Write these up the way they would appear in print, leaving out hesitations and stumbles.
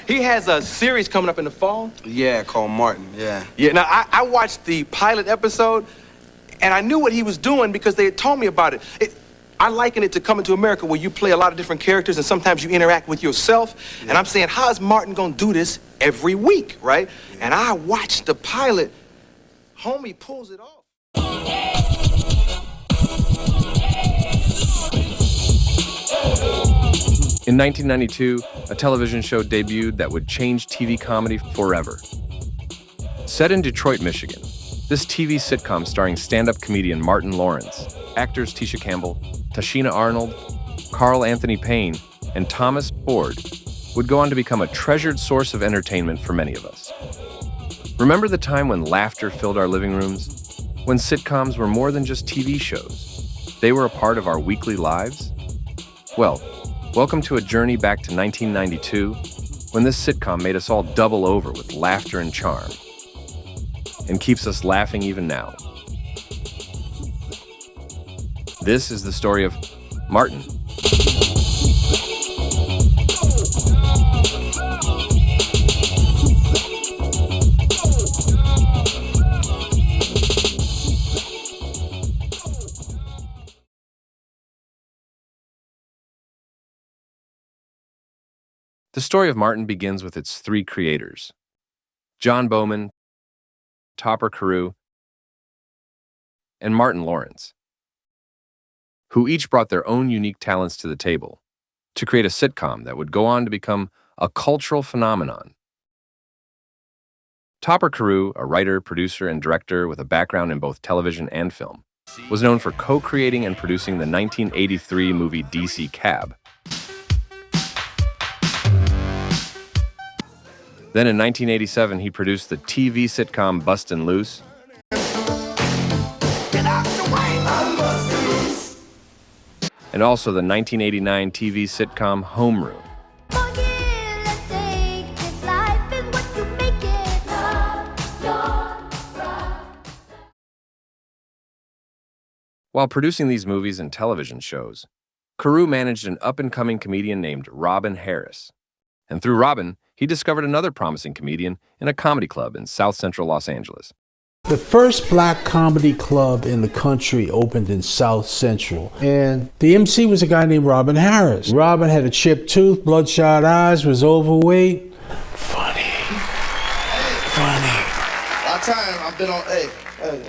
He has a series coming up in the fall. Yeah, called Martin, yeah. Yeah, now I watched the pilot episode, and I knew what he was doing because they had told me about it. I liken it to Coming to America, where you play a lot of different characters and sometimes you interact with yourself. Yeah. And I'm saying, how is Martin gonna do this every week, right? Yeah. And I watched the pilot. Homie pulls it off. In 1992, a television show debuted that would change TV comedy forever. Set in Detroit, Michigan, this TV sitcom starring stand-up comedian Martin Lawrence, actors Tisha Campbell, Tashina Arnold, Carl Anthony Payne, and Thomas Ford would go on to become a treasured source of entertainment for many of us. Remember the time when laughter filled our living rooms? When sitcoms were more than just TV shows? They were a part of our weekly lives? Well, welcome to a journey back to 1992, when this sitcom made us all double over with laughter and charm, and keeps us laughing even now. This is the story of Martin. The story of Martin begins with its three creators, John Bowman, Topper Carew, and Martin Lawrence, who each brought their own unique talents to the table to create a sitcom that would go on to become a cultural phenomenon. Topper Carew, a writer, producer, and director with a background in both television and film, was known for co-creating and producing the 1983 movie DC Cab. Then in 1987, he produced the TV sitcom Bustin' Loose, and also the 1989 TV sitcom Homeroom. While producing these movies and television shows, Carew managed an up-and-coming comedian named Robin Harris. And through Robin, he discovered another promising comedian in a comedy club in South Central Los Angeles. The first black comedy club in the country opened in South Central, and the MC was a guy named Robin Harris. Robin had a chipped tooth, bloodshot eyes, was overweight. Funny. A lot of time I've been on, hey,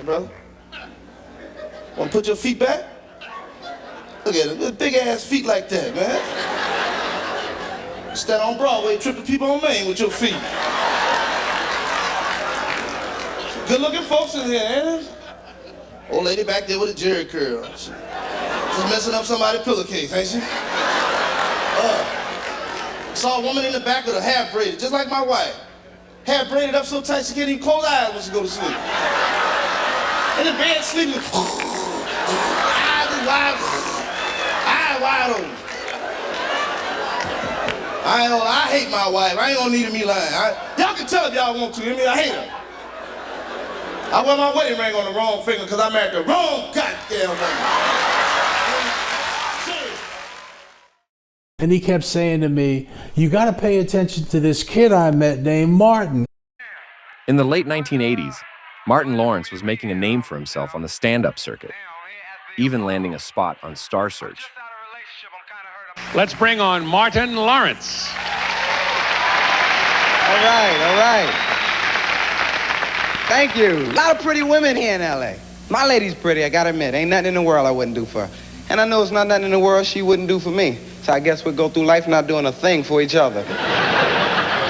brother. Want to put your feet back? Look at it, big ass feet like that, man. Stand on Broadway, tripping people on Main with your feet. Good looking folks in here, ain't it? Old lady back there with a jerry curl. She's messing up somebody's pillowcase, ain't she? Saw a woman in the back with her hair braided, just like my wife. Hair braided up so tight she can't even close eyes when she go to sleep. In the bed sleeping. Eyes wide open. I hate my wife. I ain't gonna need me lying. Y'all can tell if y'all want to. I mean, I hate her. I wear my wedding ring on the wrong finger because I married the wrong goddamn woman. And he kept saying to me, you gotta pay attention to this kid I met named Martin. In the late 1980s, Martin Lawrence was making a name for himself on the stand-up circuit, even landing a spot on Star Search. Let's bring on Martin Lawrence. All right. Thank you. A lot of pretty women here in L.A. My lady's pretty, I gotta admit. Ain't nothing in the world I wouldn't do for her. And I know it's not nothing in the world she wouldn't do for me. So I guess we'll go through life not doing a thing for each other.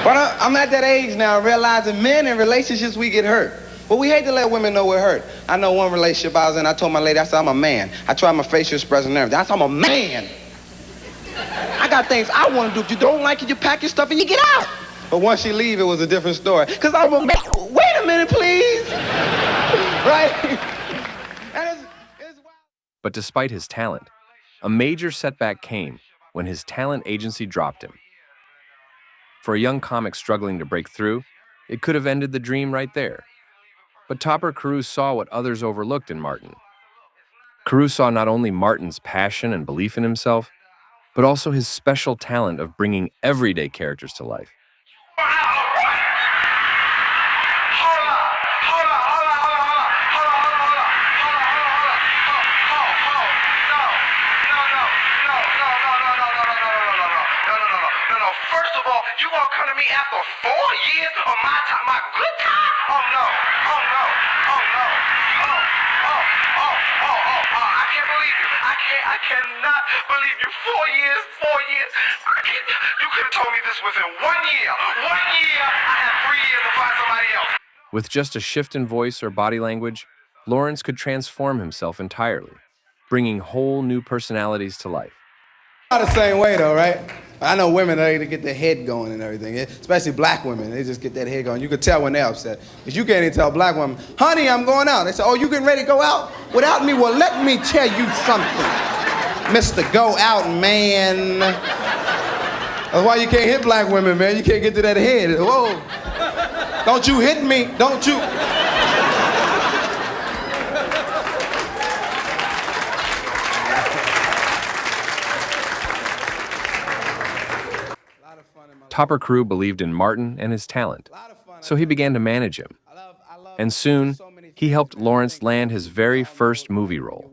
But I'm at that age now, realizing men in relationships, we get hurt. But we hate to let women know we're hurt. I know one relationship I was in, I told my lady, I said, I'm a man. I tried my facial expression and everything. I said, I'm a man. I got things I want to do. If you don't like it, you pack your stuff and you get out. But once she leave, it was a different story. Because I'm a man. Wait a minute, please. Right? And it's wild. But despite his talent, a major setback came when his talent agency dropped him. For a young comic struggling to break through, it could have ended the dream right there. But Topper Carew saw what others overlooked in Martin. Carew saw not only Martin's passion and belief in himself, but also his special talent of bringing everyday characters to life. no. First of all, you gonna come to me after 4 years of my time, my good time? Oh no, oh no, oh no, I can't believe you. I cannot believe you. 4 years, 4 years. You could have told me this within 1 year. 1 year, I have 3 years to find somebody else. With just a shift in voice or body language, Lawrence could transform himself entirely, bringing whole new personalities to life. Not the same way though, right? I know women they get their head going and everything, especially black women. They just get that head going. You can tell when they're upset. Because you can't even tell a black woman, honey, I'm going out. They say, oh, you getting ready to go out without me? Well, let me tell you something, Mr. Go Out Man. That's why you can't hit black women, man. You can't get to that head. Whoa. Don't you hit me. Don't you. Topper Crew believed in Martin and his talent, so he began to manage him. And soon, he helped Lawrence land his very first movie role.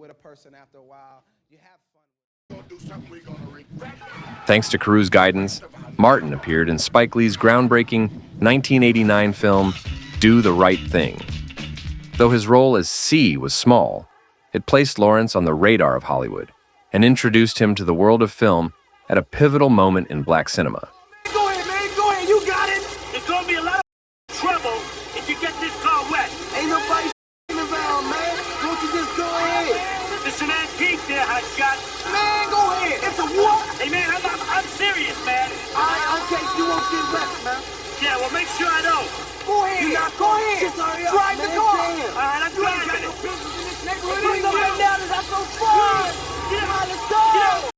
Thanks to Crew's guidance, Martin appeared in Spike Lee's groundbreaking 1989 film, Do the Right Thing. Though his role as C was small, it placed Lawrence on the radar of Hollywood and introduced him to the world of film at a pivotal moment in black cinema. Go ahead, man. Go ahead. You got it. It's gonna be a lot of trouble if you get this car wet. Ain't nobody around, man. Don't you just go ahead. It's an antique there, hot shot. Man, go ahead. It's a what? Hey, man, I'm serious, man. Okay, you won't get wet, man. Yeah, well, make sure I don't. Go ahead. Go ahead. Just hurry up, drive the car. All right, I'm driving it. Bring them right now. That's so fun. Get out, let's go. Get out.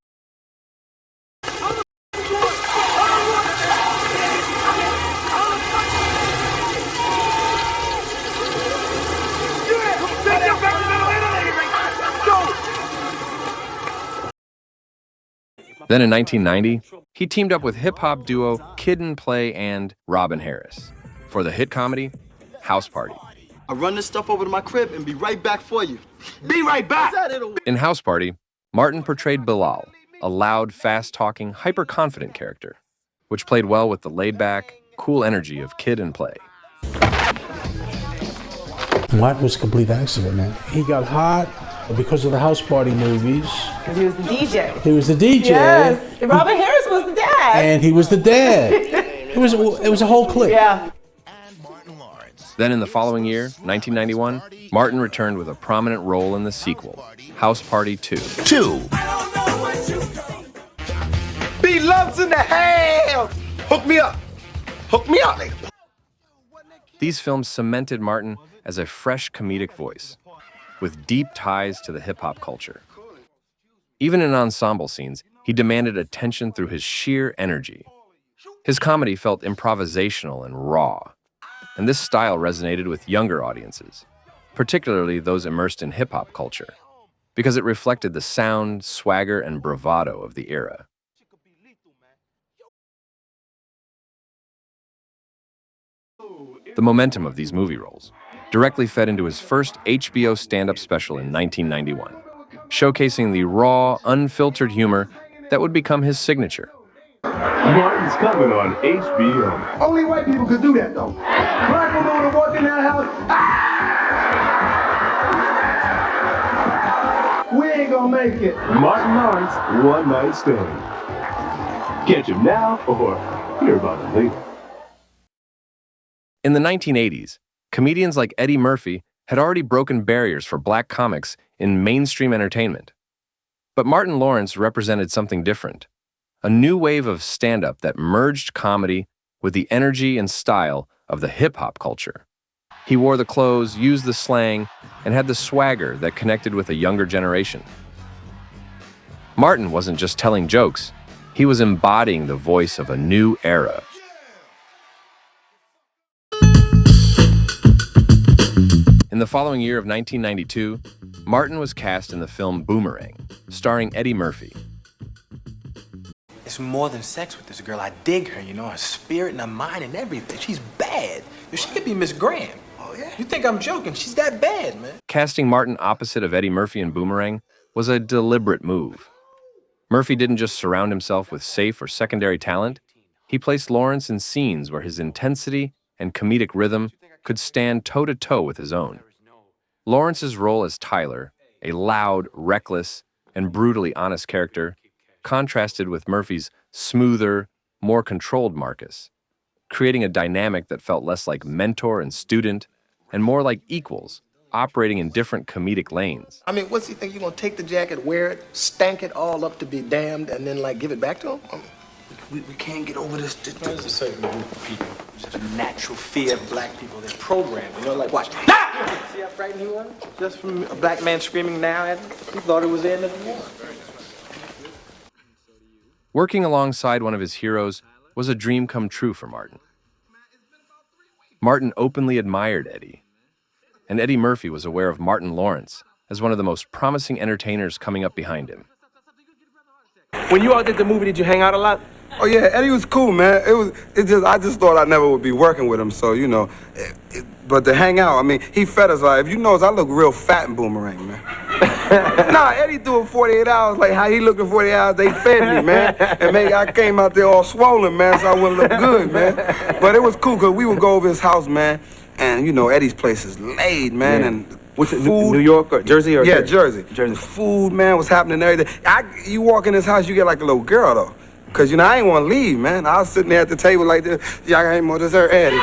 Then in 1990, he teamed up with hip-hop duo Kid and Play and Robin Harris for the hit comedy House Party. I'll run this stuff over to my crib and be right back for you. Be right back. In House Party, Martin portrayed Bilal, a loud, fast-talking, hyper-confident character, which played well with the laid-back, cool energy of Kid and Play. Martin was a complete accident, man. He got hot because of the House Party movies. Because he was the DJ. He was the DJ. Yes. Robin Harris was the dad. And he was the dad. It was a whole clique. Yeah. Then in the following year, 1991, Martin returned with a prominent role in the sequel, House Party 2. Be loves in the house. Hook me up. Hook me up. These films cemented Martin as a fresh comedic voice, with deep ties to the hip-hop culture. Even in ensemble scenes, he demanded attention through his sheer energy. His comedy felt improvisational and raw, and this style resonated with younger audiences, particularly those immersed in hip-hop culture, because it reflected the sound, swagger, and bravado of the era. The momentum of these movie roles directly fed into his first HBO stand-up special in 1991, showcasing the raw, unfiltered humor that would become his signature. Martin's coming on HBO. Only white people could do that, though. Black women would have walked in that house. Ah! We ain't gonna make it. Martin Lawrence, One Night Stand. Catch him now or hear about it later. In the 1980s, comedians like Eddie Murphy had already broken barriers for black comics in mainstream entertainment. But Martin Lawrence represented something different, a new wave of stand-up that merged comedy with the energy and style of the hip-hop culture. He wore the clothes, used the slang, and had the swagger that connected with a younger generation. Martin wasn't just telling jokes, he was embodying the voice of a new era. In the following year of 1992, Martin was cast in the film Boomerang, starring Eddie Murphy. It's more than sex with this girl. I dig her, you know, her spirit and her mind and everything. She's bad. She could be Miss Graham. Oh, yeah? You think I'm joking? She's that bad, man. Casting Martin opposite of Eddie Murphy in Boomerang was a deliberate move. Murphy didn't just surround himself with safe or secondary talent, He placed Lawrence in scenes where his intensity and comedic rhythm could stand toe-to-toe with his own. Lawrence's role as Tyler, a loud, reckless, and brutally honest character, contrasted with Murphy's smoother, more controlled Marcus, creating a dynamic that felt less like mentor and student and more like equals, operating in different comedic lanes. I mean, what's he think? You gonna take the jacket, wear it, stank it all up to be damned, and then, like, give it back to him? I mean, we can't get over this. There's a certain group of people, just a natural fear of black people. They're programmed, you know, like, watch. Ah! See how frightened he was? Just from a black man screaming now at him? He thought it was the end of the war. Working alongside one of his heroes was a dream come true for Martin. Martin openly admired Eddie, and Eddie Murphy was aware of Martin Lawrence as one of the most promising entertainers coming up behind him. When you all did the movie, did you hang out a lot? Oh yeah, Eddie was cool, man. I just thought I never would be working with him, so you know. But to hang out, I mean, he fed us. Like, if you notice, I look real fat in Boomerang, man. Nah, Eddie doing 48 hours, like how he looking 48 hours, they fed me, man. And maybe I came out there all swollen, man, so I wouldn't look good, man. But it was cool, because we would go over his house, man, and, you know, Eddie's place is laid, man, Yeah. and with the food. New York or Jersey? Or Yeah, Jersey. The food, man, was happening and everything. You walk in his house, you get like a little girl, though. Because, you know, I ain't want to leave, man. I was sitting there at the table like this. Y'all ain't more dessert, Eddie.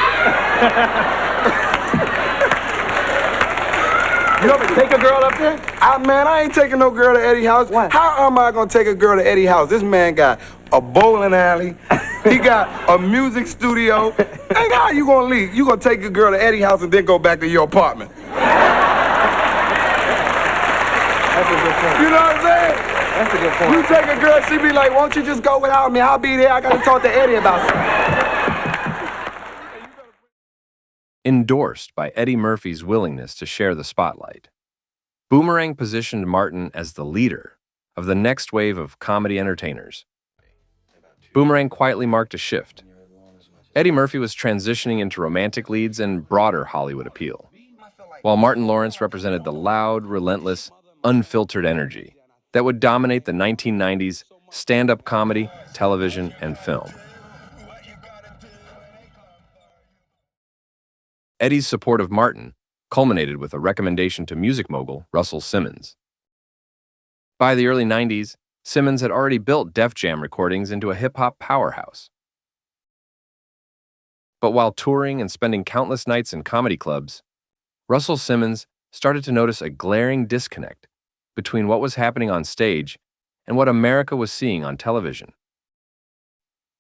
You don't take a girl up there? Man, I ain't taking no girl to Eddie's house. Why? How am I going to take a girl to Eddie's house? This man got a bowling alley. He got a music studio. Hey, how you going to leave? You going to take a girl to Eddie's house and then go back to your apartment. That's a good point. You know what I'm saying? That's a good point. You take a girl, she be like, won't you just go without me? I'll be there. I got to talk to Eddie about something. Endorsed by Eddie Murphy's willingness to share the spotlight, Boomerang positioned Martin as the leader of the next wave of comedy entertainers. Boomerang quietly marked a shift. Eddie Murphy was transitioning into romantic leads and broader Hollywood appeal, while Martin Lawrence represented the loud, relentless, unfiltered energy that would dominate the 1990s stand-up comedy, television, and film. Eddie's support of Martin culminated with a recommendation to music mogul Russell Simmons. By the early 90s, Simmons had already built Def Jam Recordings into a hip-hop powerhouse. But while touring and spending countless nights in comedy clubs, Russell Simmons started to notice a glaring disconnect between what was happening on stage and what America was seeing on television.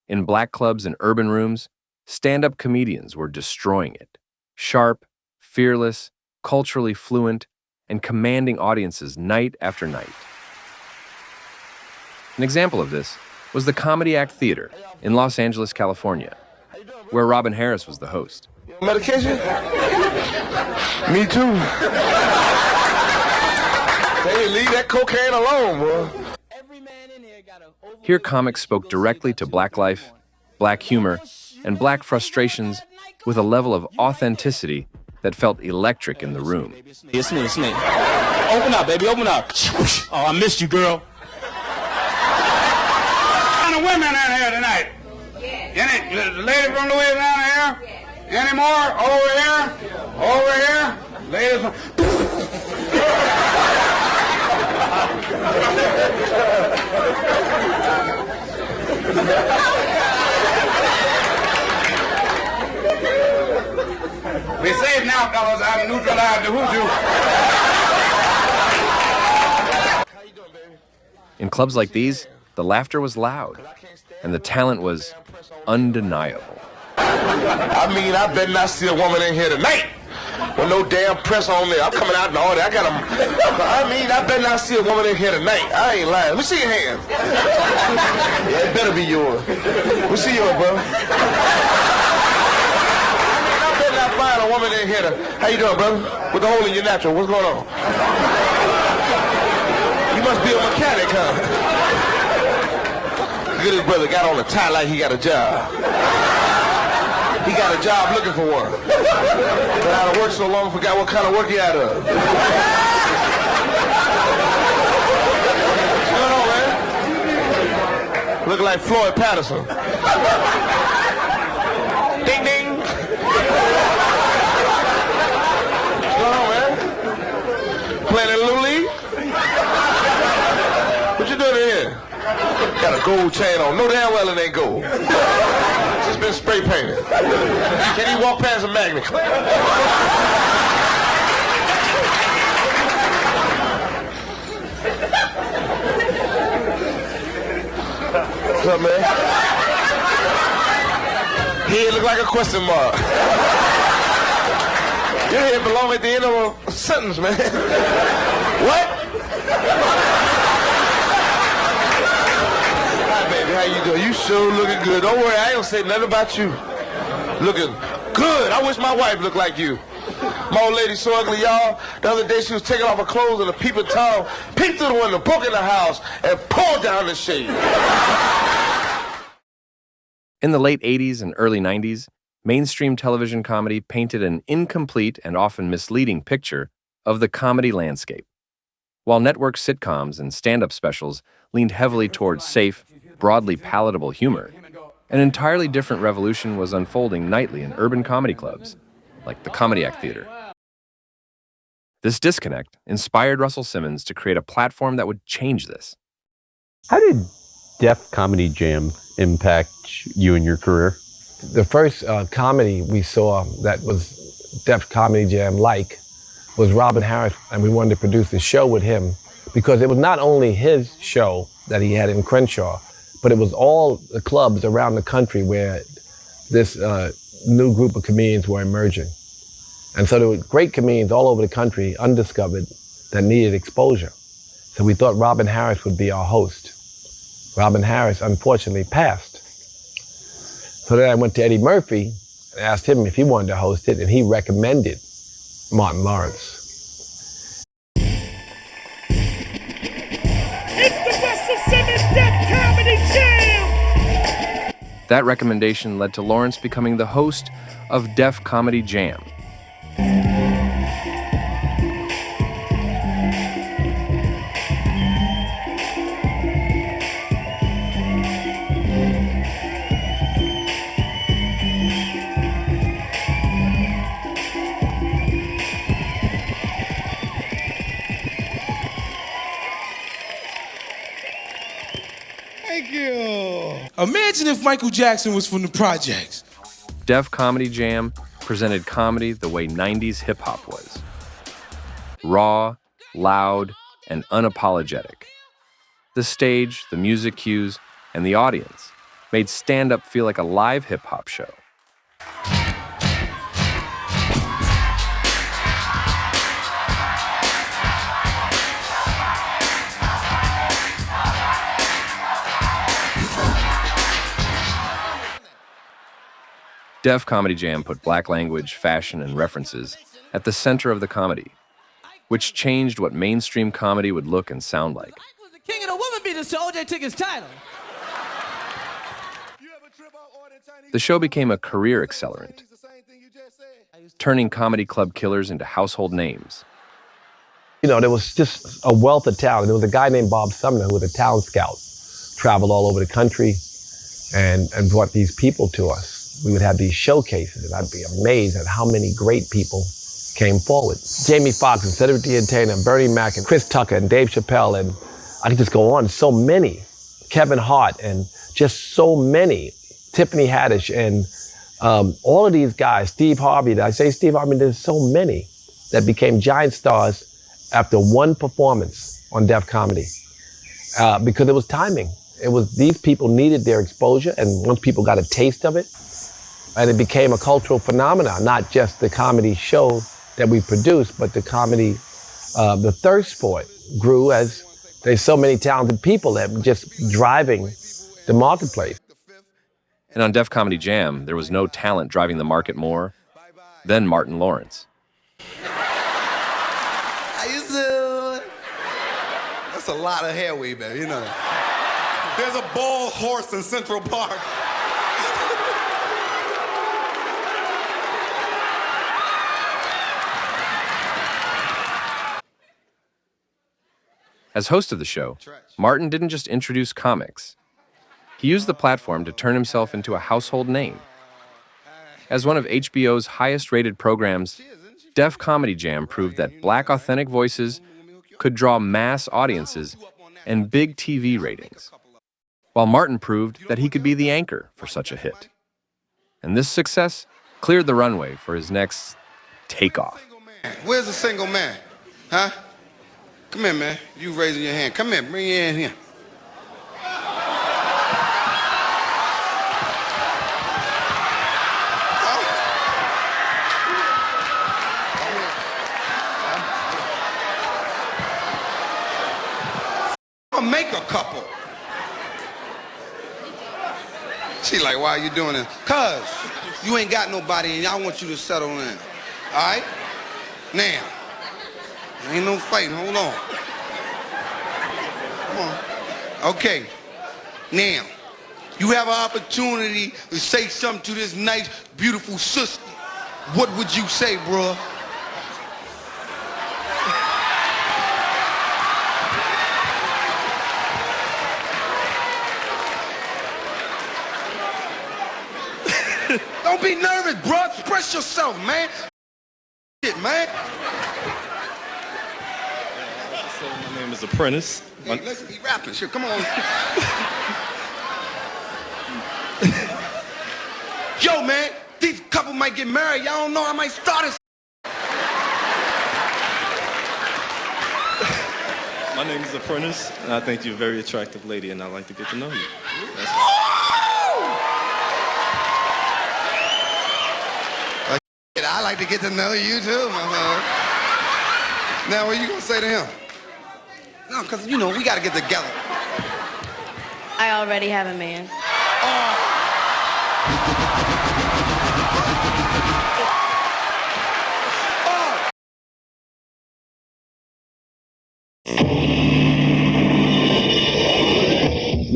In black clubs and urban rooms, stand-up comedians were destroying it. Sharp, fearless, culturally fluent, and commanding audiences night after night. An example of this was the Comedy Act Theater in Los Angeles, California, where Robin Harris was the host. Medication? Me too. Hey, leave that cocaine alone, boy. Here, comics spoke directly to black life, black humor, and black frustrations with a level of authenticity that felt electric in the room. It's me. Open up, baby, open up. Oh, I missed you, girl. What kind of women in here tonight? Any lady from Louisiana here? Any more? Over here? Over here? Ladies from... We're safe now, fellas. I've neutralized the hoodoo. In clubs like these, the laughter was loud, and the talent was undeniable. I mean, I better not see a woman in here tonight with no damn press on there. I'm coming out and all that. I better not see a woman in here tonight. I ain't lying. Let me see your hands. Yeah, it better be yours. Let me see yours, bro. Find a woman in here how you doing, brother? With the hole in your natural, what's going on? You must be a mechanic, huh? Look at this brother, got on a tie like he got a job. He got a job looking for one. Been out of work so long, forgot what kind of work he out of. What's going on, man? Look like Floyd Patterson. Ding, ding. What's going on, man? Playing in Little League? What you doing here? Got a gold chain on. No damn well it ain't gold. Just been spray painted. Can you walk past a magnet? What's up, man? Head look like a question mark. Your head belong at the end of a sentence, man. What? Hi, baby, how you doing? You sure looking good. Don't worry, I ain't gonna say nothing about you. Looking good. I wish my wife looked like you. My old lady so ugly, y'all. The other day she was taking off her clothes and a peeping Tom peeped through the window, broke in the house, and pulled down the shade. In the late 80s and early 90s, mainstream television comedy painted an incomplete and often misleading picture of the comedy landscape. While network sitcoms and stand-up specials leaned heavily towards safe, broadly palatable humor, an entirely different revolution was unfolding nightly in urban comedy clubs, like the Comedy Act Theater. This disconnect inspired Russell Simmons to create a platform that would change this. How did Def Comedy Jam impact you in your career? The first comedy we saw that was Def Comedy Jam like was Robin Harris, and we wanted to produce the show with him because it was not only his show that he had in Crenshaw, but it was all the clubs around the country where this new group of comedians were emerging. And so there were great comedians all over the country, undiscovered, that needed exposure. So we thought Robin Harris would be our host. Robin Harris unfortunately passed. So then I went to Eddie Murphy and asked him if he wanted to host it, and he recommended Martin Lawrence. It's the Russell Simmons Def Comedy Jam! That recommendation led to Lawrence becoming the host of Def Comedy Jam. Thank you. Imagine if Michael Jackson was from the projects. Def Comedy Jam presented comedy the way 90s hip-hop was. Raw, loud, and unapologetic. The stage, the music cues, and the audience made stand-up feel like a live hip-hop show. Def Comedy Jam put black language, fashion, and references at the center of the comedy, which changed what mainstream comedy would look and sound like. The king of the woman beaters till OJ took his title. The show became a career accelerant, turning comedy club killers into household names. You know, there was just a wealth of talent. There was a guy named Bob Sumner who was a talent scout, traveled all over the country and brought these people to us. We would have these showcases, and I'd be amazed at how many great people came forward. Jamie Foxx and Cedric the Entertainer, and Bernie Mac, and Chris Tucker, and Dave Chappelle, and I could just go on, so many. Kevin Hart, and just so many. Tiffany Haddish, and all of these guys, Steve Harvey. Did I say Steve Harvey? There's so many that became giant stars after one performance on Def Comedy, because it was timing. It was, these people needed their exposure, and once people got a taste of it, and it became a cultural phenomenon, not just the comedy show that we produced, but the comedy, the thirst for it grew as there's so many talented people that were just driving the marketplace. And on Def Comedy Jam, there was no talent driving the market more than Martin Lawrence. How you doing? That's a lot of hair weave, baby, you know that. There's a bald horse in Central Park. As host of the show, Martin didn't just introduce comics. He used the platform to turn himself into a household name. As one of HBO's highest-rated programs, Def Comedy Jam proved that black authentic voices could draw mass audiences and big TV ratings, while Martin proved that he could be the anchor for such a hit. And this success cleared the runway for his next takeoff. Where's the single man? Huh? Come here, man. You raising your hand. Come here. Bring your hand here. I'll make a couple. She like, why are you doing this? Cuz you ain't got nobody and I want you to settle in. All right? Now, ain't no fighting. Hold on. Come on. Okay. Now, you have an opportunity to say something to this nice, beautiful sister. What would you say, bruh? Don't be nervous, bro. Express yourself, man. Shit, man. My name is Apprentice. Hey, listen, he rapping. Shit, come on. Yo, man, these couple might get married. Y'all don't know. I might start it. My name is Apprentice, and I think you're a very attractive lady, and I'd like to get to know you. I like to get to know you too, motherfucker. Now, what you gonna say to him? No, because, you know, we gotta get together. I already have a man.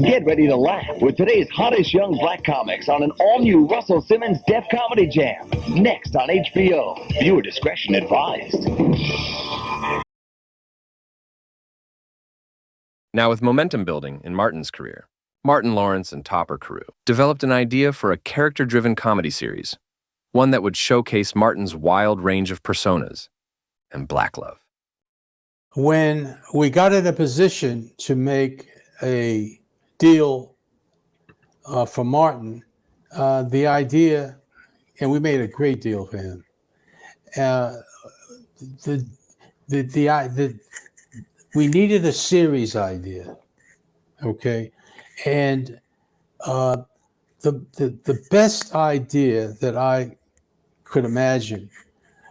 Get ready to laugh with today's hottest young black comics on an all-new Russell Simmons Def Comedy Jam. Next on HBO. Viewer discretion advised. Now, with momentum building in Martin's career, Martin Lawrence and Topper Carew developed an idea for a character-driven comedy series, one that would showcase Martin's wild range of personas and black love. When we got in a position to make a deal for Martin, the idea, and we made a great deal for him. We needed a series idea, okay, and the best idea that I could imagine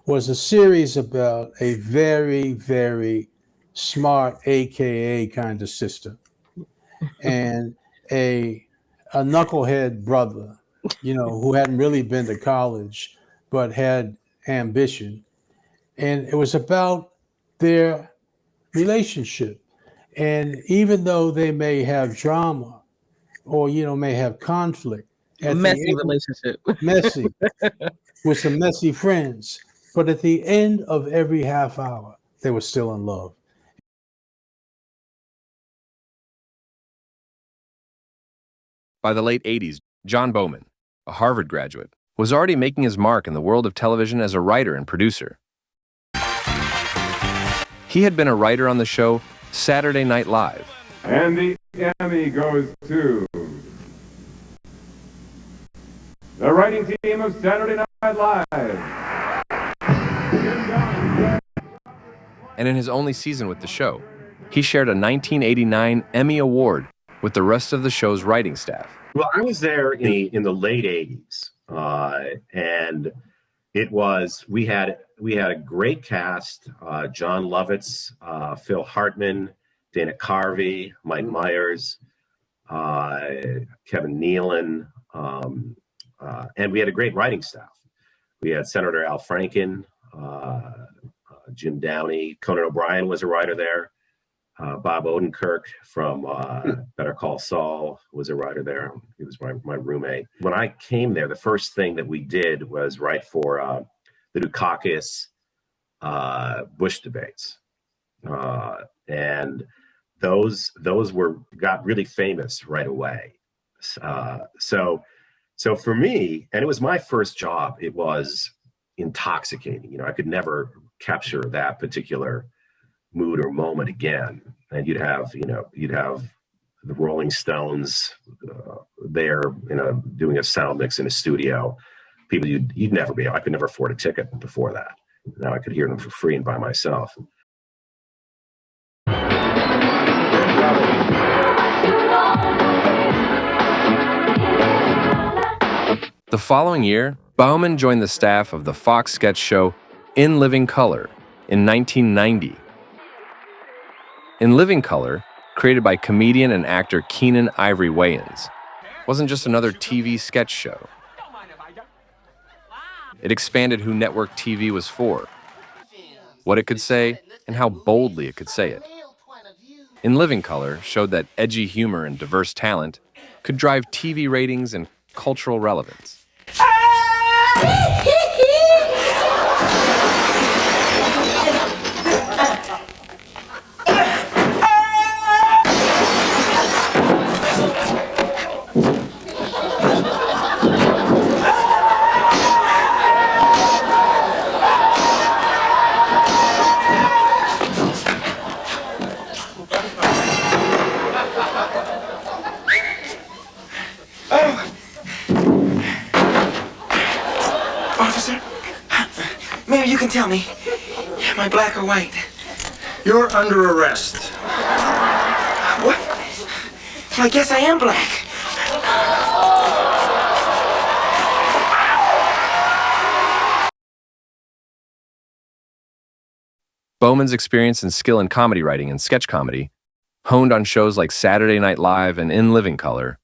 was a series about a very, very smart AKA kind of sister and a knucklehead brother, you know, who hadn't really been to college but had ambition. And it was about their relationship. And even though they may have drama or, you know, may have conflict, Messy relationship. Messy, with some messy friends. But at the end of every half hour, they were still in love. By the late 80s, John Bowman, a Harvard graduate, was already making his mark in the world of television as a writer and producer. He had been a writer on the show Saturday Night Live. And the Emmy goes to the writing team of Saturday Night Live. And in his only season with the show, he shared a 1989 Emmy Award with the rest of the show's writing staff. Well, I was there in the late 80s, and it was, we had a great cast, John Lovitz, Phil Hartman, Dana Carvey, Mike Myers, Kevin Nealon, and we had a great writing staff. We had Senator Al Franken, Jim Downey, Conan O'Brien was a writer there. Bob Odenkirk from Better Call Saul was a writer there. He was my roommate. When I came there, the first thing that we did was write for the Dukakis Bush debates. And those got really famous right away. So for me, and it was my first job, it was intoxicating. I could never capture that particular mood or moment again. And you'd have the Rolling Stones there, doing a sound mix in a studio. People you'd never be. I could never afford a ticket before that. Now I could hear them for free and by myself. The following year, Bauman joined the staff of the Fox sketch show In Living Color in 1990. In Living Color, created by comedian and actor Keenan Ivory Wayans, wasn't just another TV sketch show. It expanded who network TV was for, what it could say, and how boldly it could say it. In Living Color showed that edgy humor and diverse talent could drive TV ratings and cultural relevance. Officer, maybe you can tell me, am I black or white? You're under arrest. What? Well, I guess I am black. Bowman's experience and skill in comedy writing and sketch comedy, honed on shows like Saturday Night Live and In Living Color,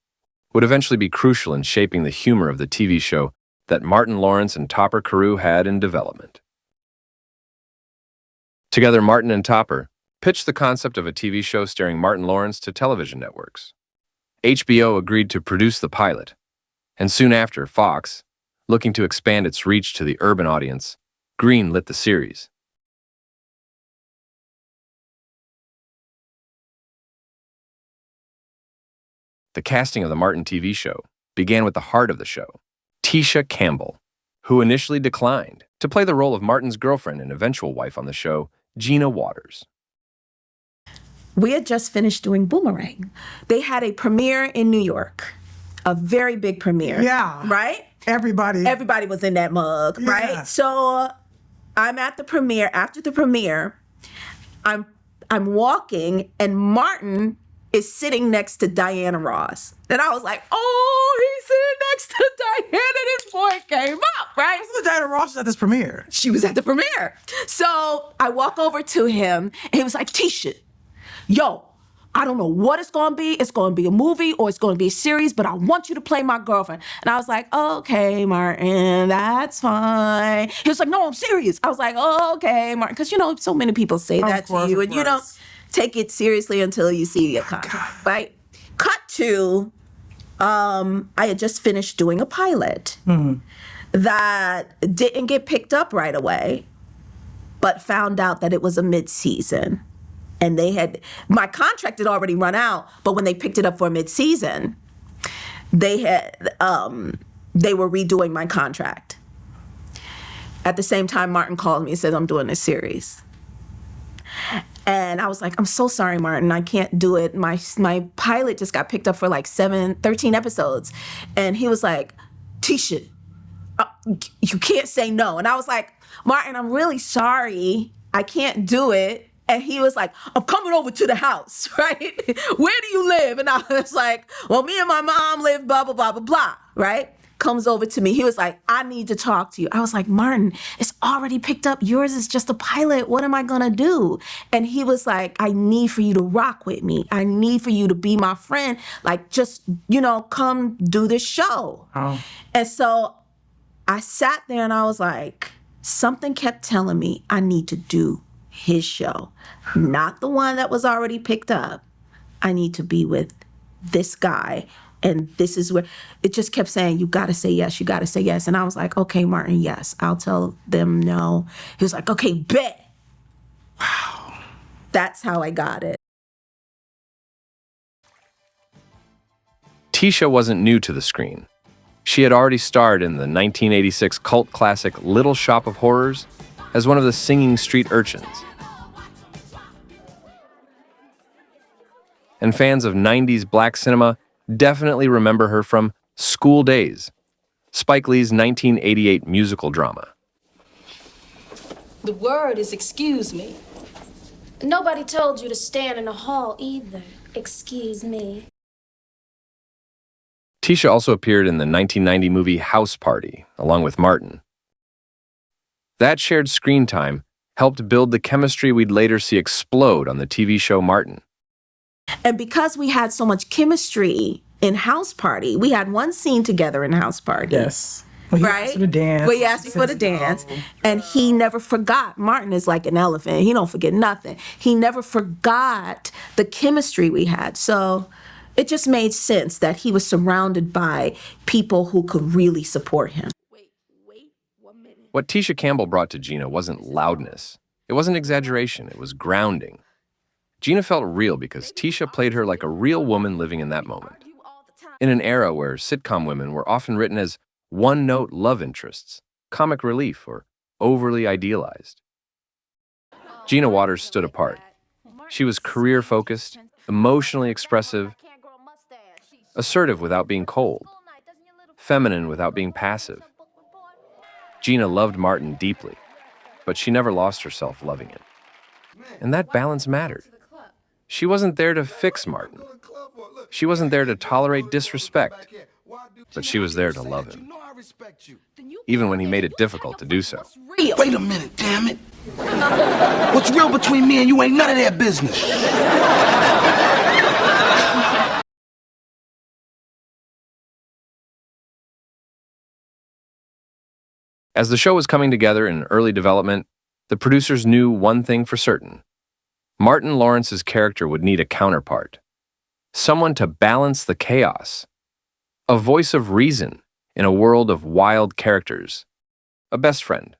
would eventually be crucial in shaping the humor of the TV show that Martin Lawrence and Topper Carew had in development. Together, Martin and Topper pitched the concept of a TV show starring Martin Lawrence to television networks. HBO agreed to produce the pilot, and soon after, Fox, looking to expand its reach to the urban audience, greenlit the series. The casting of the Martin TV show began with the heart of the show, Tisha Campbell, who initially declined to play the role of Martin's girlfriend and eventual wife on the show, Gina Waters. We had just finished doing Boomerang. They had a premiere in New York, a very big premiere. Yeah. Right? Everybody was in that mug, Yeah. right? So I'm at the premiere. After the premiere, I'm walking, and Martin is sitting next to Diana Ross. And I was like, oh, he's sitting next to Diana. This boy came up, right? So Diana Ross was at this premiere. She was at the premiere. So I walk over to him, and he was like, Tisha, yo, I don't know what it's gonna be. It's gonna be a movie or it's gonna be a series, but I want you to play my girlfriend. And I was like, okay, Martin, that's fine. He was like, no, I'm serious. I was like, oh, okay, Martin. Because, so many people say that to you, and you don't take it seriously until you see a contract, right? Cut to, I had just finished doing a pilot that didn't get picked up right away, but found out that it was a mid-season. And my contract had already run out, but when they picked it up for mid-season, they were redoing my contract. At the same time, Martin called me and said, I'm doing this series. And I was like, I'm so sorry, Martin, I can't do it. My pilot just got picked up for like 13 episodes. And he was like, Tisha, you can't say no. And I was like, Martin, I'm really sorry, I can't do it. And he was like, I'm coming over to the house, right? Where do you live? And I was like, well, me and my mom live blah, blah, blah, blah, blah, right? Comes over to me. He was like, I need to talk to you. I was like, Martin, it's already picked up. Yours is just a pilot. What am I going to do? And he was like, I need for you to rock with me. I need for you to be my friend. Like, just, come do this show. Oh. And so I sat there and I was like, something kept telling me I need to do his show, not the one that was already picked up. I need to be with this guy. And this is where it just kept saying, you got to say yes, you got to say yes. And I was like, okay, Martin, yes, I'll tell them no. He was like, okay, bet. Wow. That's how I got it. Tisha wasn't new to the screen. She had already starred in the 1986 cult classic Little Shop of Horrors as one of the singing street urchins. And fans of 90s black cinema definitely remember her from School Days, Spike Lee's 1988 musical drama. The word is excuse me. Nobody told you to stand in the hall either. Excuse me. Tisha also appeared in the 1990 movie House Party, along with Martin. That shared screen time helped build the chemistry we'd later see explode on the TV show Martin. And because we had so much chemistry in House Party, we had one scene together in House Party. Yes. Well, right? The dance. Where he asked me for the dance. And he never forgot. Martin is like an elephant. He don't forget nothing. He never forgot the chemistry we had. So it just made sense that he was surrounded by people who could really support him. What Tisha Campbell brought to Gina wasn't loudness. It wasn't exaggeration. It was grounding. Gina felt real because Tisha played her like a real woman living in that moment. In an era where sitcom women were often written as one-note love interests, comic relief, or overly idealized. Gina Waters stood apart. She was career-focused, emotionally expressive, assertive without being cold, feminine without being passive. Gina loved Martin deeply, but she never lost herself loving him. And that balance mattered. She wasn't there to fix Martin. She wasn't there to tolerate disrespect, but she was there to love him, even when he made it difficult to do so. Wait a minute, damn it. What's real between me and you ain't none of their business. As the show was coming together in early development, the producers knew one thing for certain. Martin Lawrence's character would need a counterpart, someone to balance the chaos, a voice of reason in a world of wild characters, a best friend.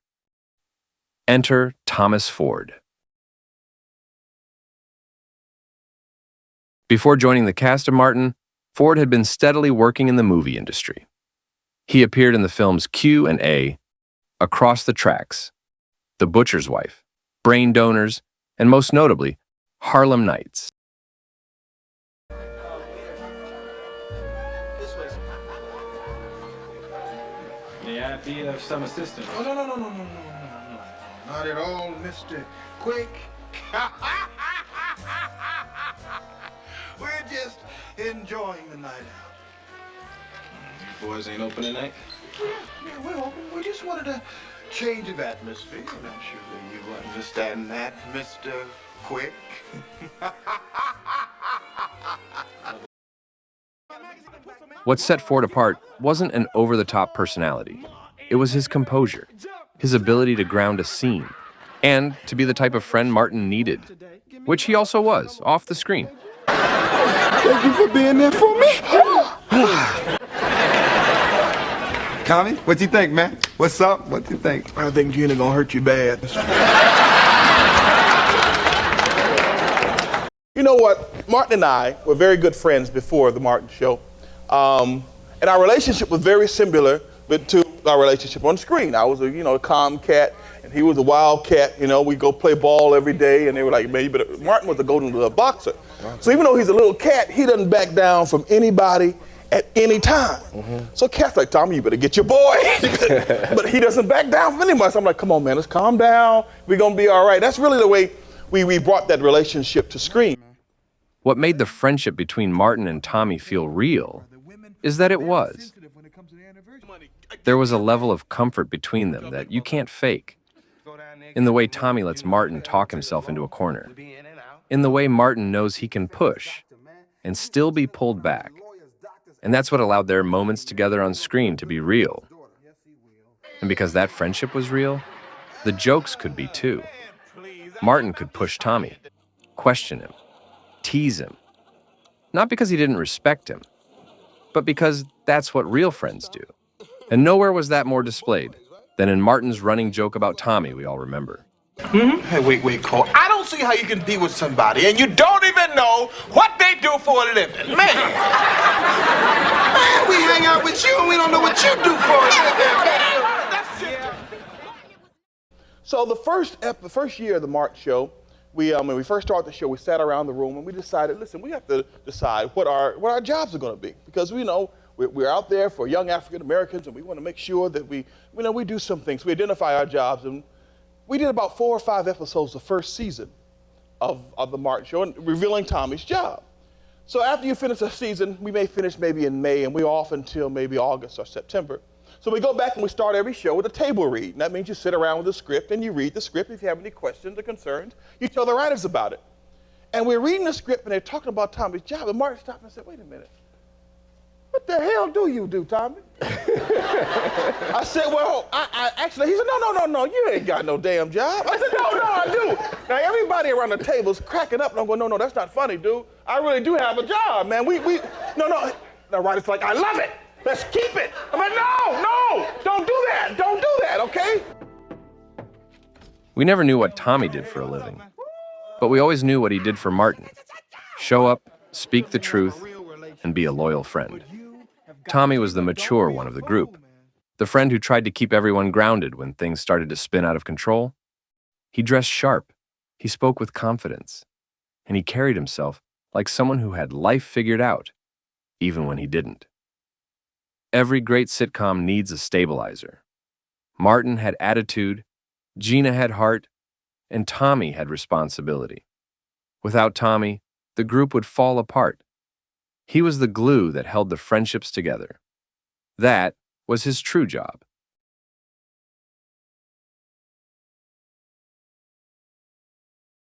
Enter Thomas Ford. Before joining the cast of Martin, Ford had been steadily working in the movie industry. He appeared in the films Q and A, Across the Tracks, The Butcher's Wife, Brain Donors, and most notably, Harlem Nights. May I be of some assistance? Oh, no. Not at all, Mr. Quick. We're just enjoying the night out. You boys ain't open tonight? Yeah, we're open. We just wanted a change of atmosphere, and I'm sure that you understand that, Mr. Quick. What set Ford apart wasn't an over-the-top personality. It was his composure, his ability to ground a scene, and to be the type of friend Martin needed, which he also was, off the screen. Thank you for being there for me. Tommy, what you think, man? What's up? What you think? I think Gina gonna hurt you bad. You know what? Martin and I were very good friends before the Martin show. And our relationship was very similar to our relationship on screen. I was a calm cat, and he was a wild cat. We go play ball every day, and they were like, man, you better. Martin was a golden glove boxer. So even though he's a little cat, he doesn't back down from anybody at any time. So cat's like, Tommy, you better get your boy. But he doesn't back down from anybody. So I'm like, come on, man, let's calm down. We're gonna be all right. That's really the way we brought that relationship to screen. What made the friendship between Martin and Tommy feel real is that it was. There was a level of comfort between them that you can't fake. In the way Tommy lets Martin talk himself into a corner. In the way Martin knows he can push and still be pulled back. And that's what allowed their moments together on screen to be real. And because that friendship was real, the jokes could be too. Martin could push Tommy, question him, tease him. Not because he didn't respect him, but because that's what real friends do. And nowhere was that more displayed than in Martin's running joke about Tommy we all remember. Hey, wait, Cole. I don't see how you can be with somebody and you don't even know what they do for a living. Man. Man, we hang out with you and we don't know what you do for a living, man. So the first year of the Martin show, when we first started the show, we sat around the room and we decided, listen, we have to decide what our jobs are going to be, because we know we're out there for young African Americans and we want to make sure that we do some things. We identify our jobs, and we did about 4 or 5 episodes the first season of the Martin show, and revealing Tommy's job. So after you finish a season, we may finish maybe in May, and we're off until maybe August or September. So we go back and we start every show with a table read. And that means you sit around with a script and you read the script. If you have any questions or concerns, you tell the writers about it. And we're reading the script and they're talking about Tommy's job. And Martin stopped and said, wait a minute. What the hell do you do, Tommy? I said, well, I actually, he said, no, you ain't got no damn job. I said, no, I do. Now everybody around the table is cracking up and I'm going, no, that's not funny, dude. I really do have a job, man. No. The writer's like, I love it. Let's keep it. I'm like, no, don't do that, okay? We never knew what Tommy did for a living, but we always knew what he did for Martin. Show up, speak the truth, and be a loyal friend. Tommy was the mature one of the group, the friend who tried to keep everyone grounded when things started to spin out of control. He dressed sharp, he spoke with confidence, and he carried himself like someone who had life figured out, even when he didn't. Every great sitcom needs a stabilizer. Martin had attitude, Gina had heart, and Tommy had responsibility. Without Tommy, the group would fall apart. He was the glue that held the friendships together. That was his true job.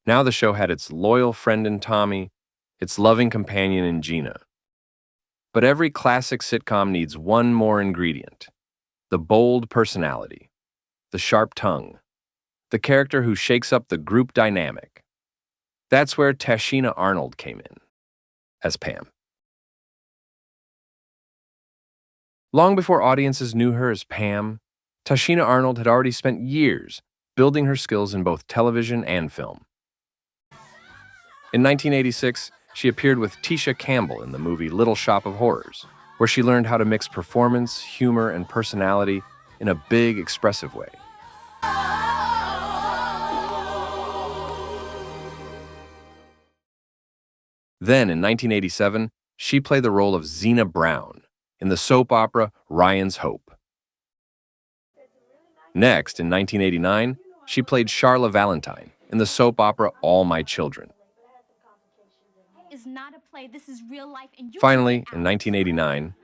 Now the show had its loyal friend in Tommy, its loving companion in Gina. But every classic sitcom needs one more ingredient: the bold personality, the sharp tongue, the character who shakes up the group dynamic. That's where Tashina Arnold came in, as Pam. Long before audiences knew her as Pam, Tashina Arnold had already spent years building her skills in both television and film. In 1986, she appeared with Tisha Campbell in the movie Little Shop of Horrors, where she learned how to mix performance, humor, and personality in a big, expressive way. Then, in 1987, she played the role of Zena Brown in the soap opera Ryan's Hope. Next, in 1989, she played Charla Valentine in the soap opera All My Children. Not a play. This is real life. And Finally, in 1989,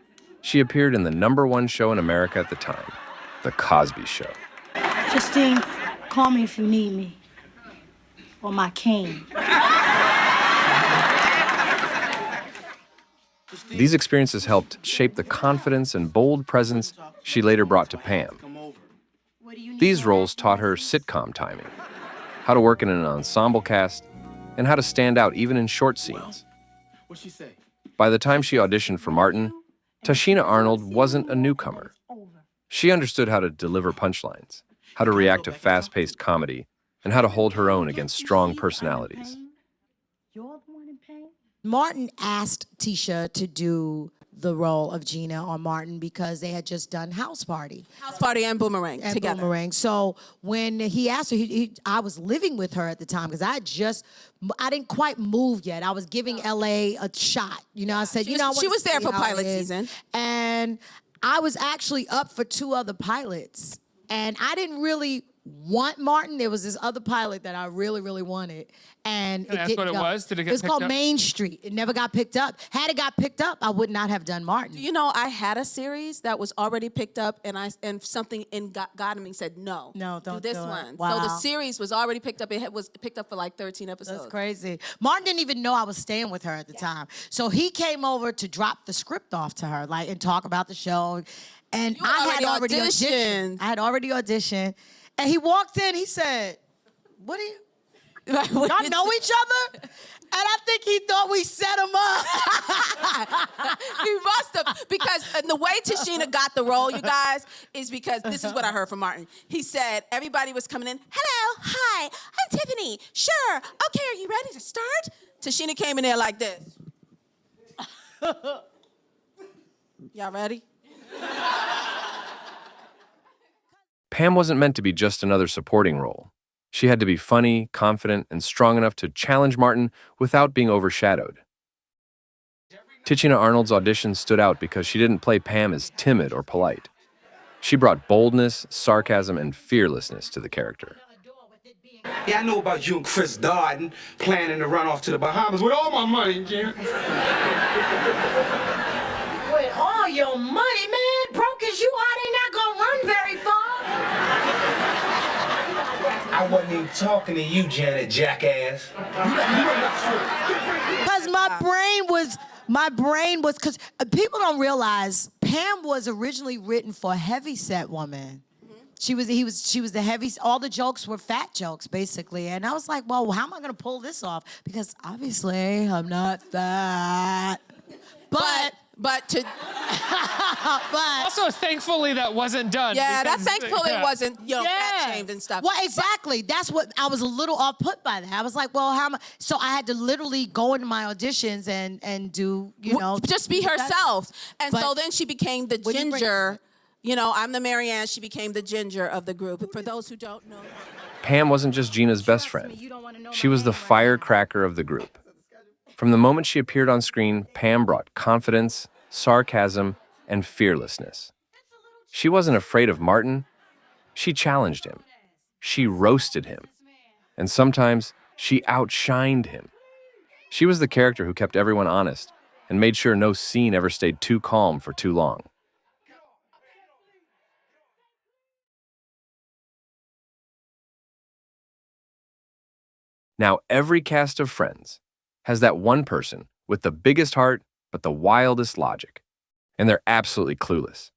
she appeared in the #1 show in America at the time, The Cosby Show. Justine, call me if you need me. Or my cane. These experiences helped shape the confidence and bold presence she later brought to Pam. These roles taught her sitcom timing, how to work in an ensemble cast, and how to stand out even in short scenes. By the time she auditioned for Martin, Tashina Arnold wasn't a newcomer. She understood how to deliver punchlines, how to react to fast-paced comedy, and how to hold her own against strong personalities. Martin asked Tisha to do the role of Gina on Martin because they had just done House Party. House Party and Boomerang together. Boomerang. So when he asked her, I was living with her at the time because I didn't quite move yet. I was giving LA a shot. I said, she was there for pilot season. And I was actually up for 2 other pilots. And I didn't really want Martin. There was this other pilot that I really, really wanted. And that's what it was? Did it get It was picked called up? Main Street. It never got picked up. Had it got picked up, I would not have done Martin. Do you know I had a series that was already picked up, and something in God in me said no. No, don't do this do it. one. Wow. So the series was already picked up. It was picked up for like 13 episodes. That's crazy. Martin didn't even know I was staying with her at the time. So he came over to drop the script off to her, and talk about the show. And I had already auditioned. I had already auditioned. And he walked in, he said, what are you? Y'all know each other? And I think he thought we set him up. He must have, because the way Tashina got the role, you guys, is because this is what I heard from Martin. He said everybody was coming in, hello, hi, I'm Tiffany, sure, okay, are you ready to start? Tashina came in there like this. Y'all ready? Pam wasn't meant to be just another supporting role. She had to be funny, confident, and strong enough to challenge Martin without being overshadowed. Tichina Arnold's audition stood out because she didn't play Pam as timid or polite. She brought boldness, sarcasm, and fearlessness to the character. Yeah, I know about you and Chris Darden planning to run off to the Bahamas with all my money, Jim. With all your money, man, broke as you are, they not gonna run very far. I wasn't even talking to you, Janet, jackass. Because my brain was, because people don't realize Pam was originally written for a heavyset woman. She was the heavy, all the jokes were fat jokes, basically. And I was like, well, how am I gonna pull this off? Because obviously I'm not fat. But also, thankfully, that wasn't done. Yeah, that because, thankfully wasn't, fat shamed and stuff. Well, exactly. That's what I was a little off put by that. I was like, well, how am I? So I had to literally go into my auditions and do, just be herself. And so then she became the ginger. I'm the Marianne. She became the ginger of the group. For those who don't know. Pam wasn't just Gina's best friend. She was the firecracker of the group. From the moment she appeared on screen, Pam brought confidence, sarcasm, and fearlessness. She wasn't afraid of Martin. She challenged him. She roasted him. And sometimes she outshined him. She was the character who kept everyone honest and made sure no scene ever stayed too calm for too long. Now, every cast of Friends has that one person with the biggest heart but the wildest logic, and they're absolutely clueless.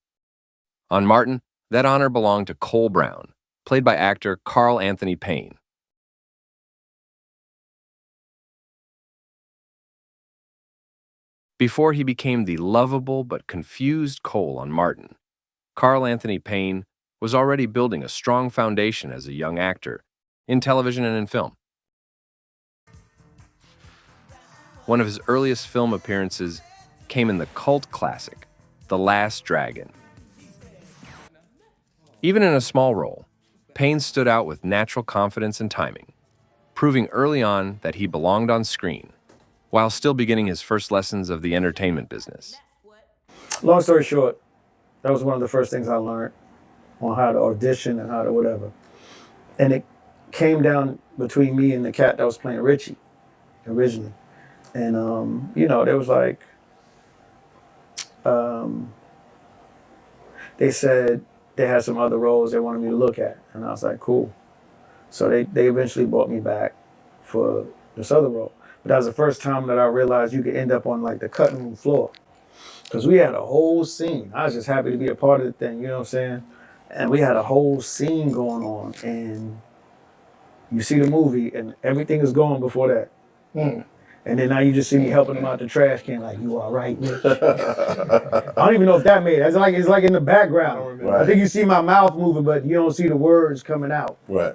On Martin, that honor belonged to Cole Brown, played by actor Carl Anthony Payne. Before he became the lovable but confused Cole on Martin, Carl Anthony Payne was already building a strong foundation as a young actor in television and in film. One of his earliest film appearances came in the cult classic, The Last Dragon. Even in a small role, Payne stood out with natural confidence and timing, proving early on that he belonged on screen, while still beginning his first lessons of the entertainment business. Long story short, that was one of the first things I learned on how to audition and how to whatever. And it came down between me and the cat that was playing Richie originally. And, there was like, they said they had some other roles they wanted me to look at. And I was like, cool. So they eventually brought me back for this other role. But that was the first time that I realized you could end up on like the cutting room floor. Because we had a whole scene. I was just happy to be a part of the thing, you know what I'm saying? And we had a whole scene going on. And you see the movie and everything is going before that. And then now you just see me helping him out the trash can, like, you all right, Mitch? I don't even know if that made it. It's like in the background. Right. I think you see my mouth moving, but you don't see the words coming out. Right.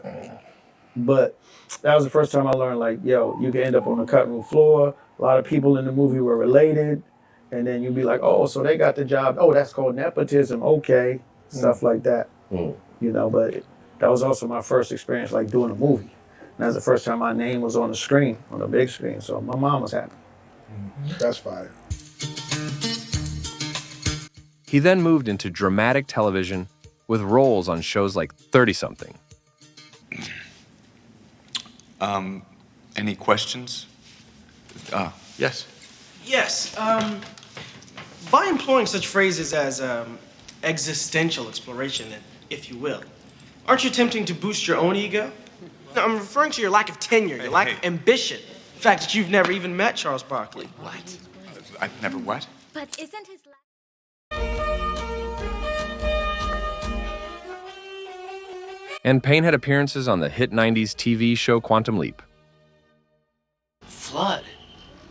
But that was the first time I learned, like, yo, you can end up on the cutting room floor. A lot of people in the movie were related. And then you'd be like, oh, so they got the job. Oh, that's called nepotism. Okay. Stuff like that. But that was also my first experience, like, doing a movie. And that was the first time my name was on the screen, on the big screen. So my mom was happy. That's fire. He then moved into dramatic television with roles on shows like 30-something. Any questions? Yes. Yes. By employing such phrases as existential exploration, if you will, aren't you attempting to boost your own ego? No, I'm referring to your lack of tenure, your lack of ambition. The fact that you've never even met Charles Barkley. What? I've never what? But isn't his And Payne had appearances on the hit 90s TV show Quantum Leap. Flood?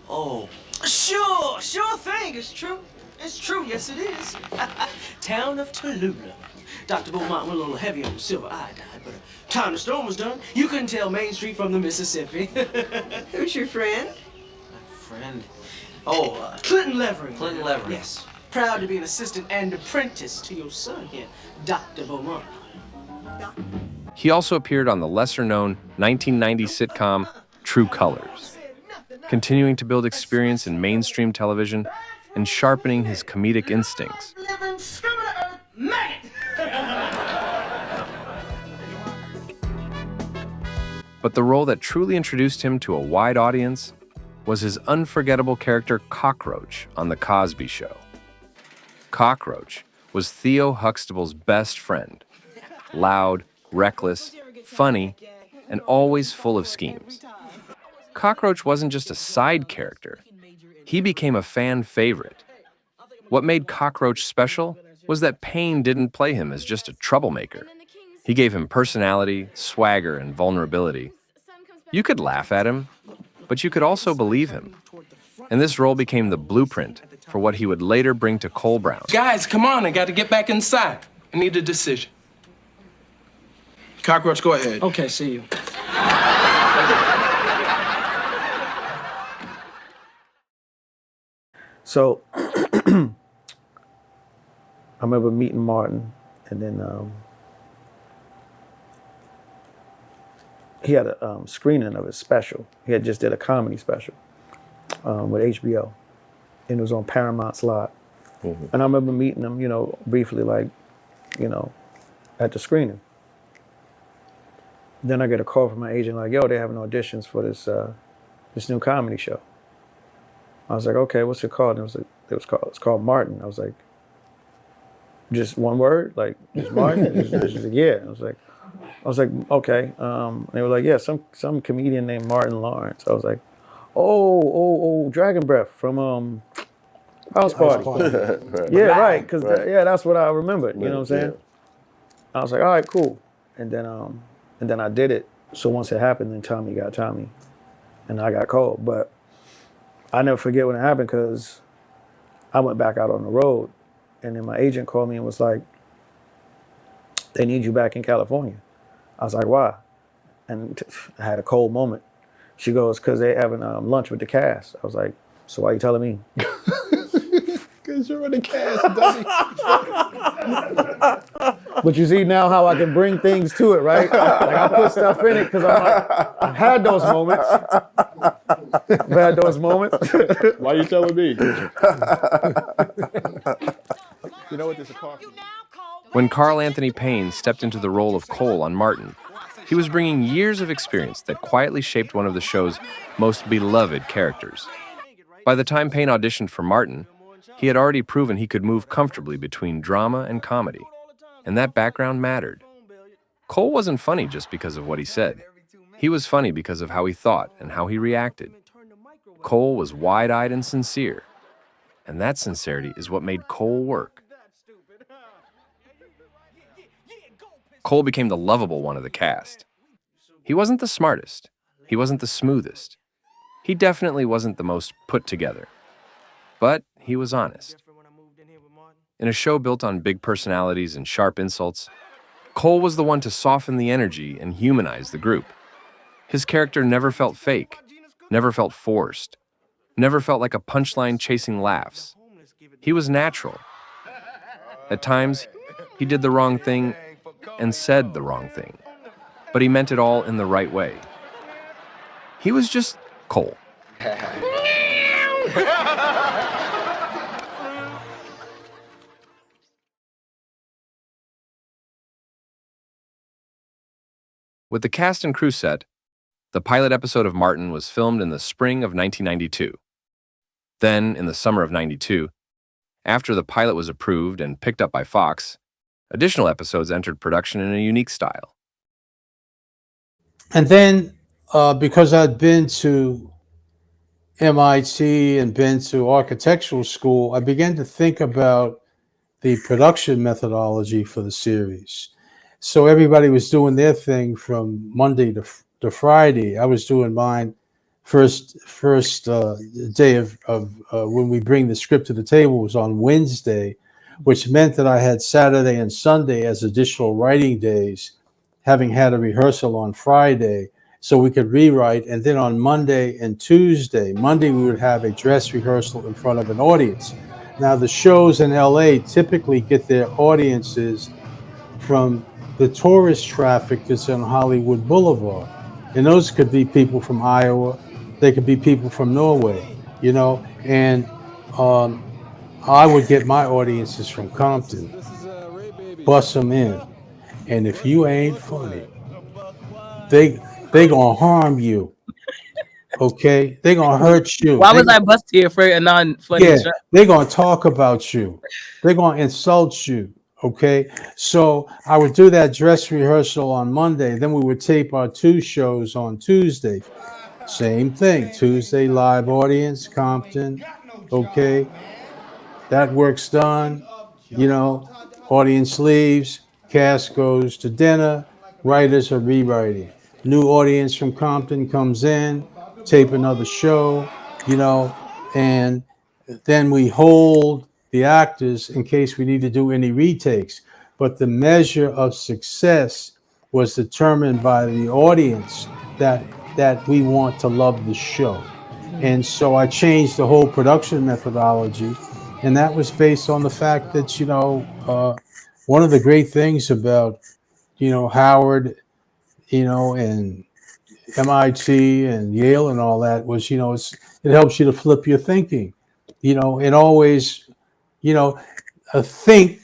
Oh. Sure thing. It's true. It's true. Yes, it is. Town of Tallulah. Dr. Beaumont went a little heavy on the silver iodide, but time the storm was done, you couldn't tell Main Street from the Mississippi. Who's your friend? friend. Oh, Clinton Levering. Clinton Levering. Yes. Proud to be an assistant and apprentice to your son here, Dr. Beaumont. He also appeared on the lesser-known 1990 sitcom True Colors, continuing to build experience in mainstream television and sharpening his comedic instincts. But the role that truly introduced him to a wide audience was his unforgettable character Cockroach on The Cosby Show. Cockroach was Theo Huxtable's best friend, loud, reckless, funny, and always full of schemes. Cockroach wasn't just a side character. He became a fan favorite. What made Cockroach special was that Payne didn't play him as just a troublemaker. He gave him personality, swagger, and vulnerability. You could laugh at him, but you could also believe him. And this role became the blueprint for what he would later bring to Cole Brown. Guys, come on, I got to get back inside. I need a decision. Cockroach, go ahead. Okay, see you. So I remember meeting Martin, and then he had a screening of his special. He had just did a comedy special with HBO, and it was on Paramount's lot. And I remember meeting him, briefly, at the screening. Then I get a call from my agent, like, yo, they're having auditions for this new comedy show. I was like, okay, what's it called? And it's called Martin. I was like, just one word, like just Martin. She's like, yeah. I was like, okay. And they were like, yeah, some comedian named Martin Lawrence. I was like, oh, Dragon Breath from House Party. Right. Yeah, right. Because that's what I remembered. You know what I'm saying? I was like, all right, cool. And then I did it. So once it happened, then Tommy got Tommy, and I got called. But I never forget when it happened, because I went back out on the road, and then my agent called me and was like, they need you back in California. I was like, why? And I had a cold moment. She goes, because they're having lunch with the cast. I was like, so why are you telling me? Because you're in the cast, dummy. But you see now how I can bring things to it, right? Like I put stuff in it because I've had those moments. I've had those moments. Why are you telling me? You know what this is called? When Carl Anthony Payne stepped into the role of Cole on Martin, he was bringing years of experience that quietly shaped one of the show's most beloved characters. By the time Payne auditioned for Martin, he had already proven he could move comfortably between drama and comedy, and that background mattered. Cole wasn't funny just because of what he said. He was funny because of how he thought and how he reacted. Cole was wide-eyed and sincere, and that sincerity is what made Cole work. Cole became the lovable one of the cast. He wasn't the smartest. He wasn't the smoothest. He definitely wasn't the most put together. But he was honest. In a show built on big personalities and sharp insults, Cole was the one to soften the energy and humanize the group. His character never felt fake, never felt forced, never felt like a punchline chasing laughs. He was natural. At times, he did the wrong thing and said the wrong thing, but he meant it all in the right way. He was just Cole. With the cast and crew set, the pilot episode of Martin was filmed in the spring of 1992. Then, in the summer of '92, after the pilot was approved and picked up by Fox, additional episodes entered production in a unique style. And then, because I'd been to MIT and been to architectural school, I began to think about the production methodology for the series. So everybody was doing their thing from Monday to Friday. I was doing mine first day of when we bring the script to the table was on Wednesday, which meant that I had Saturday and Sunday as additional writing days, having had a rehearsal on Friday. so we could rewrite. And then on Monday and Tuesday, Monday we would have a dress rehearsal in front of an audience. Now the shows in LA typically get their audiences from the tourist traffic that's on Hollywood Boulevard. And those could be people from Iowa, they could be people from Norway, and I would get my audiences from Compton, bust them in. And if you ain't funny, they gonna harm you. Okay, they gonna hurt you. Why was I busted here for a non-funny Yeah, joke? they're gonna talk about you. They're gonna insult you. Okay, so I would do that dress rehearsal on Monday. Then we would tape our 2 shows on Tuesday. Same thing. Tuesday live audience, Compton. Okay, that work's done. Audience leaves, cast goes to dinner, writers are rewriting. New audience from Compton comes in, tape another show, and then we hold the actors in case we need to do any retakes. But the measure of success was determined by the audience that we want to love the show. And so I changed the whole production methodology, and that was based on the fact that one of the great things about Howard, and MIT and Yale and all that was it helps you to flip your thinking, and always think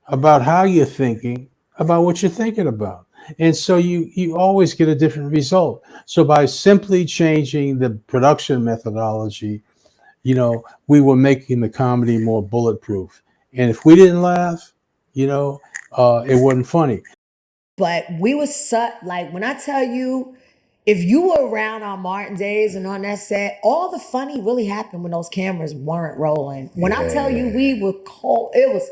about how you're thinking about what you're thinking about. And so you always get a different result. So by simply changing the production methodology, we were making the comedy more bulletproof. And if we didn't laugh, it wasn't funny. But we was like, when I tell you, if you were around on Martin days and on that set, all the funny really happened when those cameras weren't rolling. When I tell you we were cold, it was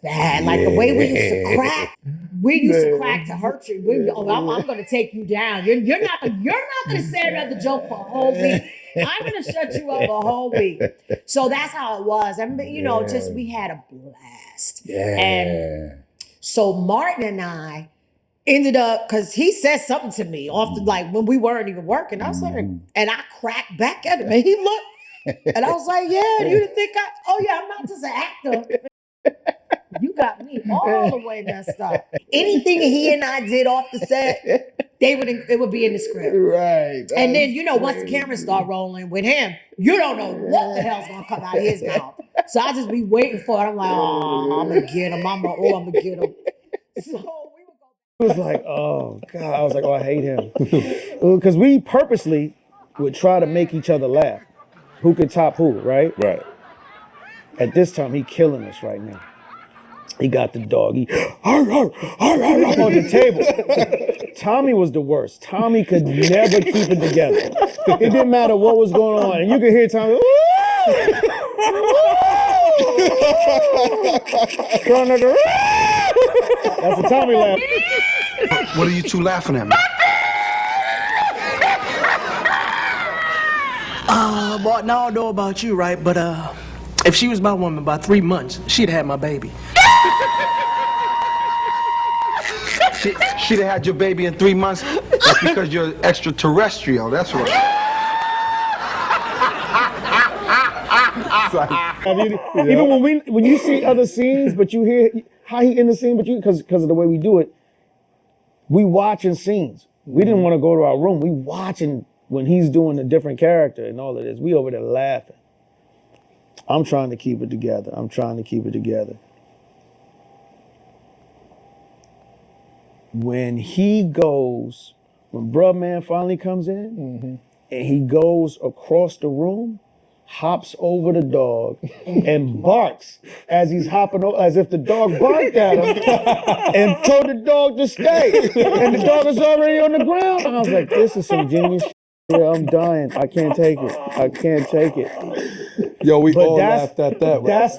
bad. Like the way we used to crack. We used to crack to hurt you. I'm going to take you down. You're not going to say another joke for a whole week. I'm going to shut you up a whole week. So that's how it was. I mean, just we had a blast. And so Martin and I ended up, because he said something to me often, like when we weren't even working. I was like, and I cracked back at him, and he looked, and I was like, yeah, you didn't think I'm not just an actor. You got me all the way messed up. Anything he and I did off the set, it would be in the script. Right. And then, once the cameras start rolling with him, you don't know what the hell's gonna come out of his mouth. So I just be waiting for it. I'm like, oh, I'm gonna get him. I'm gonna get him. So It was like, oh God. I was like, oh, I hate him. Because we purposely would try to make each other laugh. Who could top who, right? Right. At this time, he killing us right now. He got the dog. He on the table. Tommy was the worst. Tommy could never keep it together. It didn't matter what was going on. And you could hear Tommy. That's a Tommy laugh. What are you two laughing at, man? Martin, I don't know about you, right? But if she was my woman by 3 months, she'd have had my baby. She'd have had your baby in 3 months. That's because you're extraterrestrial. That's right. Even when you see other scenes, but you hear how he in the scene, but because of the way we do it, we watching scenes. We didn't want to go to our room. We watching when he's doing a different character and all of this. We over there laughing. I'm trying to keep it together. When Bruh Man finally comes in, and he goes across the room, hops over the dog, and barks as he's hopping over, as if the dog barked at him, and told the dog to stay. And the dog is already on the ground. And I was like, this is some genius shit. Yeah, I'm dying. I can't take it. Yo, we all laughed at that. Right?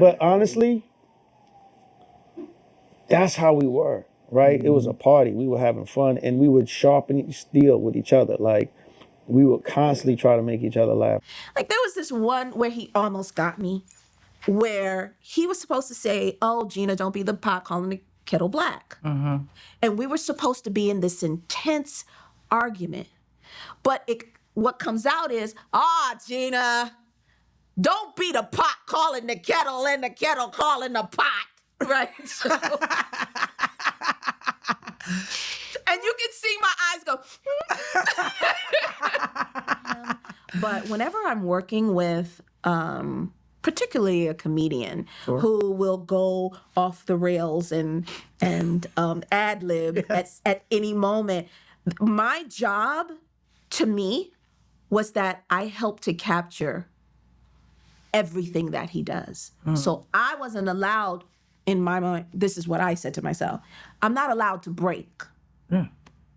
But honestly, that's how we were, right? It was a party. We were having fun, and we would sharpen steel with each other. Like, we would constantly try to make each other laugh. Like there was this one where he almost got me, where he was supposed to say, "Oh, Gina, don't be the pot calling Kettle Black. And we were supposed to be in this intense argument. But what comes out is, Gina, don't be the pot calling the kettle and the kettle calling the pot, right? And you can see my eyes go. But whenever I'm working with, particularly a comedian who will go off the rails and ad lib at any moment, my job, to me, was that I helped to capture everything that he does. So I wasn't allowed, in my mind, this is what I said to myself, I'm not allowed to break.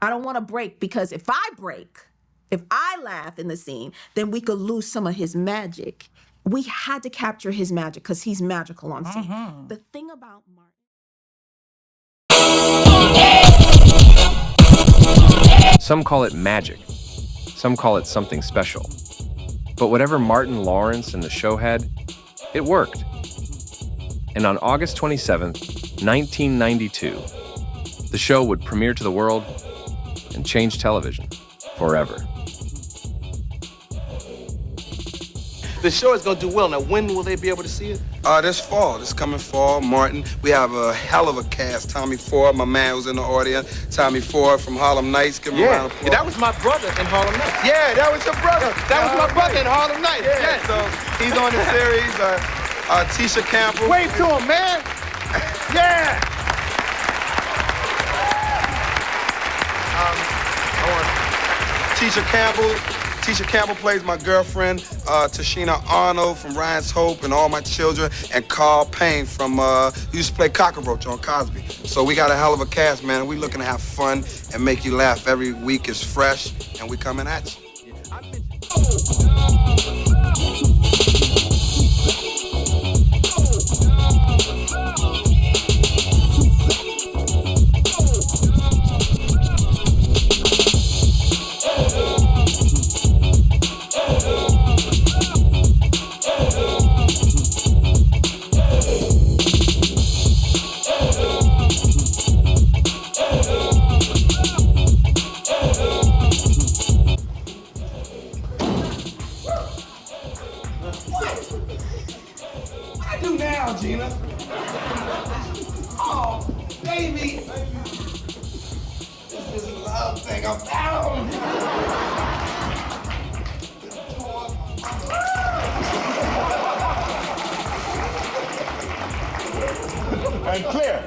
I don't want to break, because if I break, if I laugh in the scene, then we could lose some of his magic. We had to capture his magic because he's magical on scene. The thing about Martin. Some call it magic. Some call it something special. But whatever Martin Lawrence and the show had, it worked. And on August 27th, 1992, the show would premiere to the world and change television forever. The show is going to do well. Now, when will they be able to see it? This fall, this coming fall, Martin. We have a hell of a cast. Tommy Ford, my man who's in the audience. Tommy Ford from Harlem Nights. Give him a round of applause. That was my brother in Harlem Nights. Yeah, that was your brother. That was my brother in Harlem Nights. Yeah, so he's on the series. Tisha Campbell. Wave to him, man. Yeah. Tisha Campbell plays my girlfriend, Tashina Arnold from Ryan's Hope and All My Children, and Carl Payne from, who used to play Cockroach on Cosby. So we got a hell of a cast, man. We looking to have fun and make you laugh. Every week is fresh, and we coming at you. What I do now, Gina? Oh, baby. This is love thing I found. And clear.